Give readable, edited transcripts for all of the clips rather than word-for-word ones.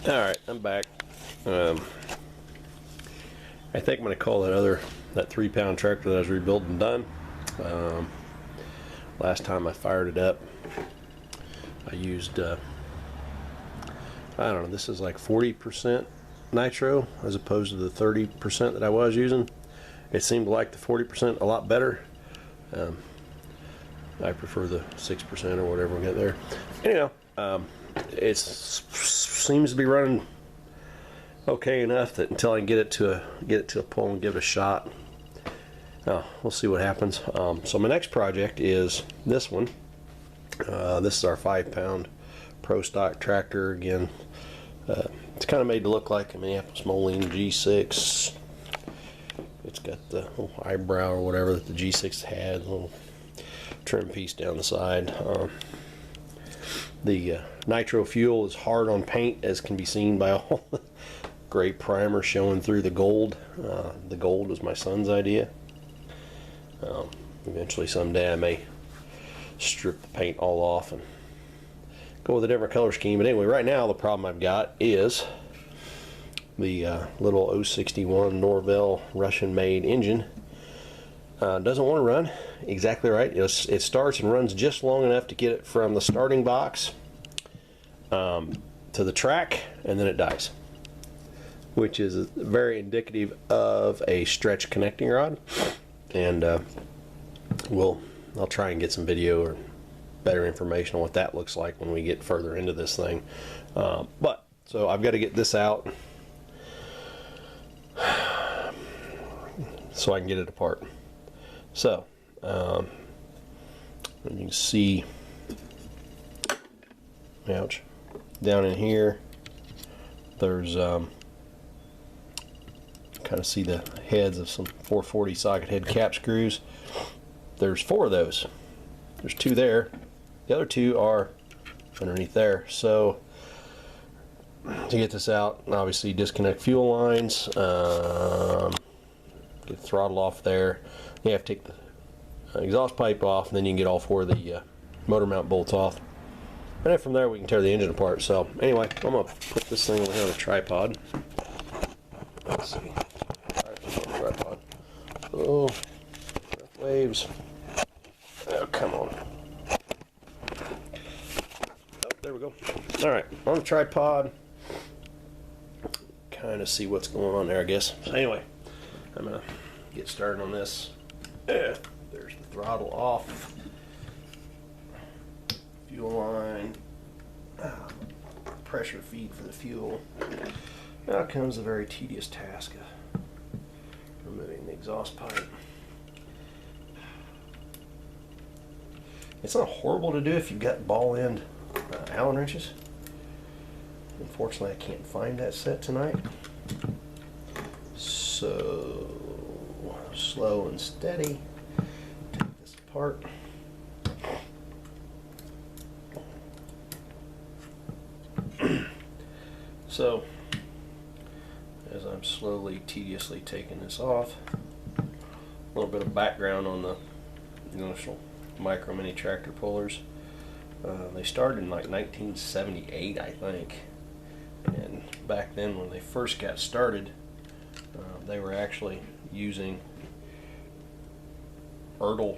Alright, I'm back. I think I'm going to call that 3-pound tractor that I was rebuilding done. Last time I fired it up, I used, I don't know, this is like 40% nitro as opposed to the 30% that I was using. It seemed to like the 40% a lot better. I prefer the 6% or whatever we get there. Anyhow, it seems to be running okay enough that until I can get it to a pull and give it a shot, we'll see what happens. So my next project is this one. This is our 5-pound Pr-Stock tractor. Again, it's kind of made to look like a Minneapolia-Moline G-VI. It's got the little eyebrow or whatever that the G-VI had, a little trim piece down the side. The nitro fuel is hard on paint, as can be seen by all the gray primer showing through the gold. The gold was my son's idea. Eventually someday I may strip the paint all off and go with a different color scheme. But anyway, right now the problem I've got is the little 061 Norvel Russian-made engine doesn't want to run exactly right. It starts and runs just long enough to get it from the starting box to the track, and then it dies, which is very indicative of a stretch connecting rod. And I'll try and get some video or better information on what that looks like when we get further into this thing. So I've got to get this out so I can get it apart. So you can see, ouch, down in here there's kind of see the heads of some 440 socket head cap screws. There's 4 of those. There's 2 there. The other 2 are underneath there. So to get this out, obviously disconnect fuel lines, get the throttle off there. You have to take the exhaust pipe off, and then you can get all 4 of the motor mount bolts off. And then from there we can tear the engine apart. So anyway, I'm going to put this thing over here on a tripod. Let's see. Tripod. Oh, waves. Oh, come on. Oh, there we go. Alright, on the tripod. Kind of see what's going on there, I guess. So anyway, I'm going to get started on this. There's the throttle off. Fuel line. Pressure feed for the fuel. Now comes the very tedious task of removing the exhaust pipe. It's not horrible to do if you've got ball end Allen wrenches. Unfortunately, I can't find that set tonight. So slow and steady. Take this apart. So as I'm slowly, tediously taking this off, a little bit of background on the initial micro mini tractor pullers. They started in like 1978, I think, and back then when they first got started, they were actually using Ertl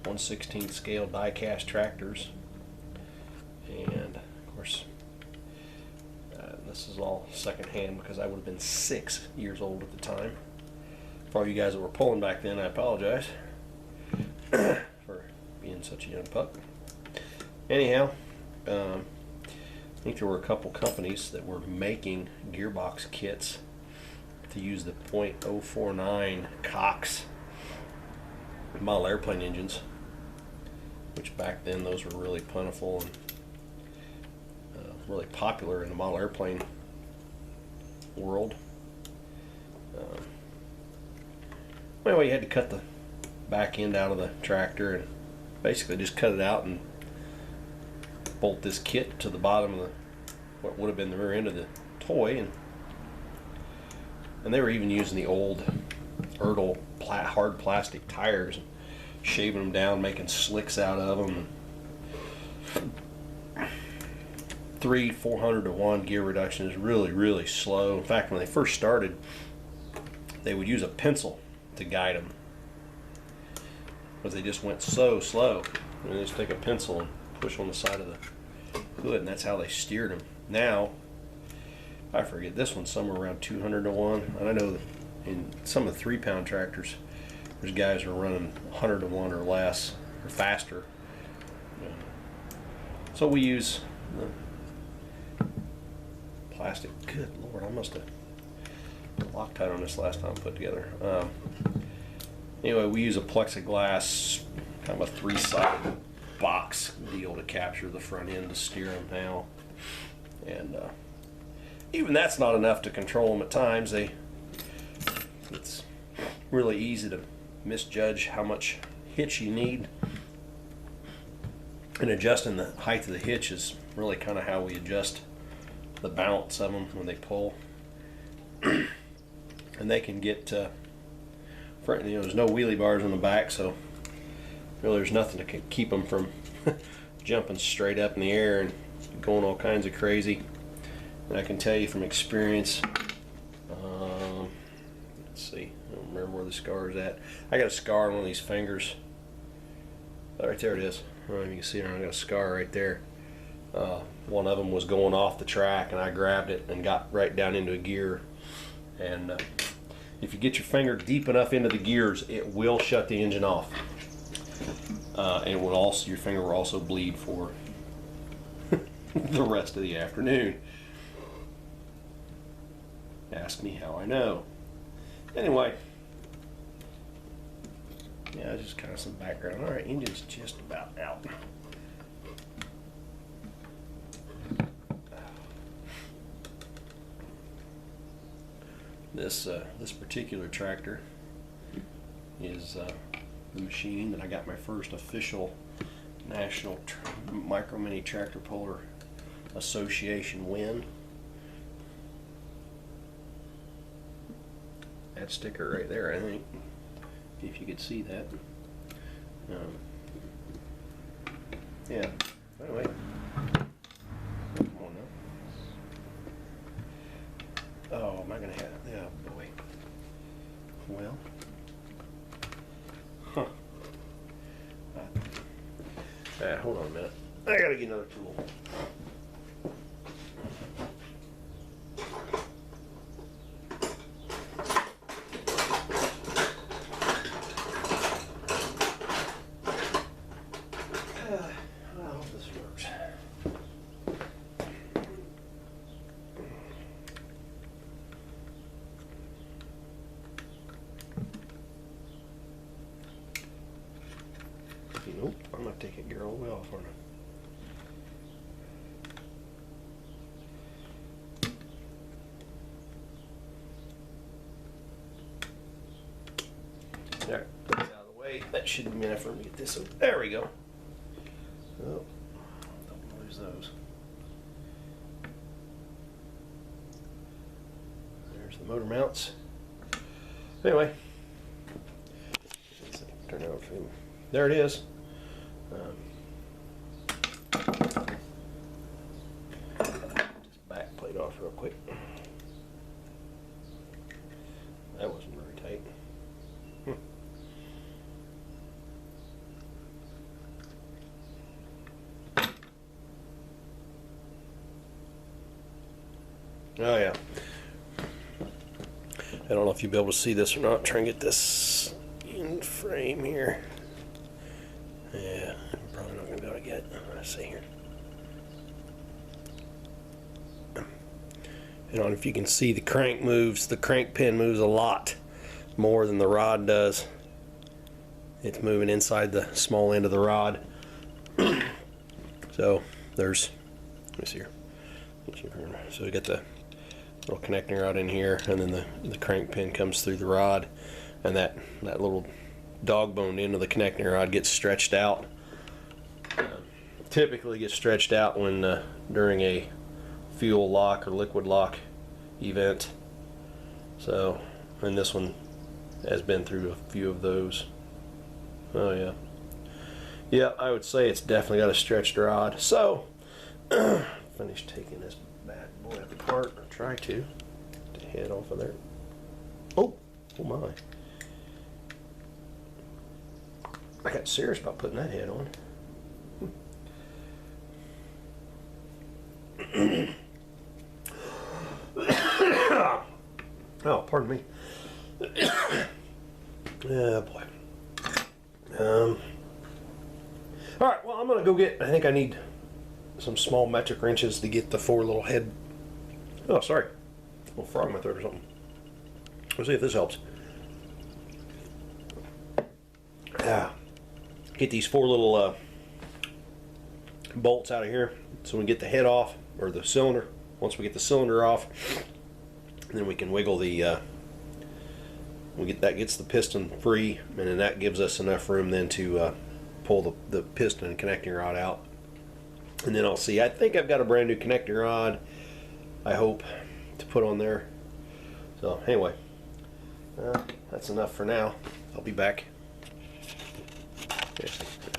1/16 scale die cast tractors, and of course this is all secondhand because I would have been 6 years old at the time. For all you guys that were pulling back then, I apologize for being such a young pup. Anyhow, I think there were a couple companies that were making gearbox kits to use the .049 Cox model airplane engines, which back then those were really plentiful and really popular in the model airplane world. Anyway, you had to cut the back end out of the tractor and basically just cut it out and bolt this kit to the bottom of what would have been the rear end of the toy, and they were even using the old Ertl hard plastic tires, shaving them down, making slicks out of them. 400 to 1 gear reduction is really, really slow. In fact, when they first started, they would use a pencil to guide them because they just went so slow. And they just take a pencil and push on the side of the hood, and that's how they steered them. Now, I forget, this one's somewhere around 200 to 1. And I know that in some of the 3-pound tractors, there's guys who are running 100 to 1 or less, or faster. So we use the plastic. Good Lord, I must have Loctite on this last time put together. Anyway, we use a plexiglass, kind of a 3-sided box deal to capture the front end to steer them now. And even that's not enough to control them at times. It's really easy to misjudge how much hitch you need. And adjusting the height of the hitch is really kind of how we adjust the balance of them when they pull. And they can get, there's no wheelie bars on the back, so really there's nothing to keep them from jumping straight up in the air and going all kinds of crazy. And I can tell you from experience, let's see, I don't remember where the scar is at. I got a scar on one of these fingers. Oh, right there it is. I don't know if you can see it. I got a scar right there. One of them was going off the track, and I grabbed it and got right down into a gear. And if you get your finger deep enough into the gears, it will shut the engine off. And it will also, your finger will also bleed for the rest of the afternoon. Ask me how I know. Anyway, yeah, just kind of some background. All right, engine's just about out. This particular tractor is the machine that I got my first official National Micro Mini Tractor Puller Association win. That sticker right there, I think, if you could see that. Yeah, anyway. Come on now. Oh, am I going to have, yeah, boy. Well. Huh. Hold on a minute. I got to get another tool. Nope, I'm not taking gear all the way off, aren't I? There, that's out of the way. That should be enough for me to get this over. There we go. Oh, don't lose those. There's the motor mounts. Anyway, turn it over for him. There it is. Just back plate off real quick. That wasn't very tight. Oh yeah. I don't know if you'll be able to see this or not. Try and get this in frame here. Yeah, I'm probably not going to be able to get it. Let's see here. I don't know if you can see the crank moves. The crank pin moves a lot more than the rod does. It's moving inside the small end of the rod. So there's, let me see here. So we got the little connecting rod in here, and then the crank pin comes through the rod, and that little dog bone end of the connecting rod gets stretched out. Typically gets stretched out when during a fuel lock or liquid lock event. So, and this one has been through a few of those. Oh yeah. Yeah, I would say it's definitely got a stretched rod. So, finish taking this bad boy apart, or try to get the head off of there. Oh my. I got serious about putting that head on. Oh, pardon me. Oh boy. All right, well, I'm gonna go get, I think I need some small metric wrenches to get the 4 little head. Oh, sorry. A little frog in my throat or something. Let's see if this helps. Yeah. Get these 4 little bolts out of here so we can get the head off, or the cylinder. Once we get the cylinder off, then we can wiggle the that gets the piston free, and then that gives us enough room then to pull the piston and connecting rod out. And then I'll see, I think I've got a brand new connecting rod, I hope, to put on there. So anyway, that's enough for now. I'll be back. Okay.